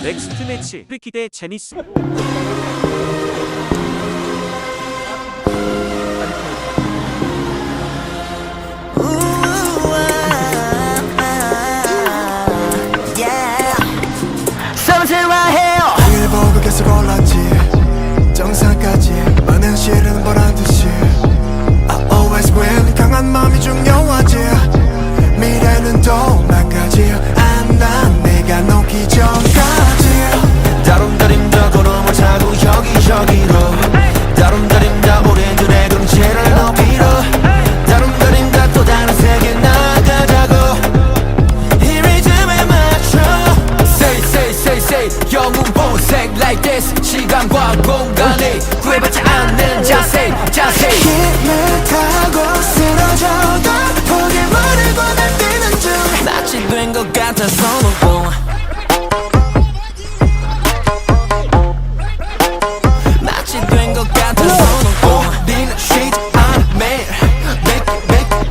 넥스트 매치 vs제니스. 길 보고 계속 올랐지 정상까지 많은 실은 보란듯이 I always win 강한 마음이 중요하지 미래는 또 망가지 난 내가 놓기 전까지 다름다림다 걸음을 타고 여기저기로 다름다림다 우리들의 경치를 높이러 다름다림다 또 다른 세계 나가자고 이 리듬에 맞춰 Say 영웅 보색 like this 시간과 공간에 구애받지 않는 자세 힘을 타고 쓰러져도 포기 모르고 날뛰는 중 낯이 된 것 같아서 놓고 낯이 된 것 같아서 놓고 우리는 쉬지 않아 매일 make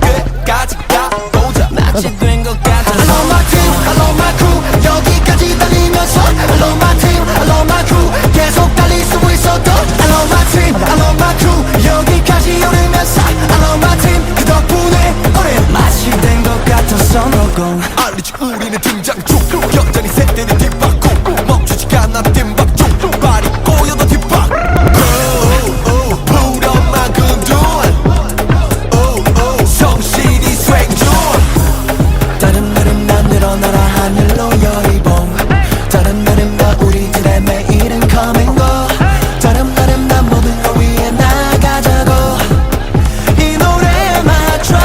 끝까지 가보자 낯이 된 것 같아서 I love my team, I love my crew 여기까지 달리면서 I love my team, I love my crew 계속 달릴 수 있어도 I love my team, I love my crew 여기까지 오르면서 I love my team 그 덕분에 우린 맛이 된 것 같아서 놓고 알리지 우리는 등장 중 여전히 새때는 뒷박고 멈추지가 않아 뒷박 중 발이 꼬여도 뒷박 부렴만 근둔 성실히 swing 중 다른 날은 난 늘어나라 하늘로 여의봉 다른 날은 나 우리들의 매일은 coming go 다른 날은 난 모든 걸 위해 나가자고 이 노래에 맞춰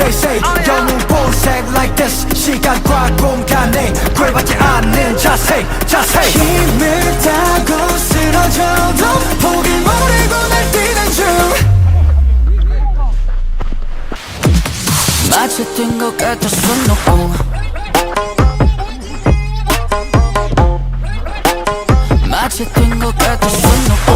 Say 영웅 보색 like this 시간과 공간에 구애받지 않는 자세 힘을 타고 쓰러져도 포기 모르고 날뛰는 중 마치 뛴 것 같았어 놓고 마치 뛴 것 같았어 놓고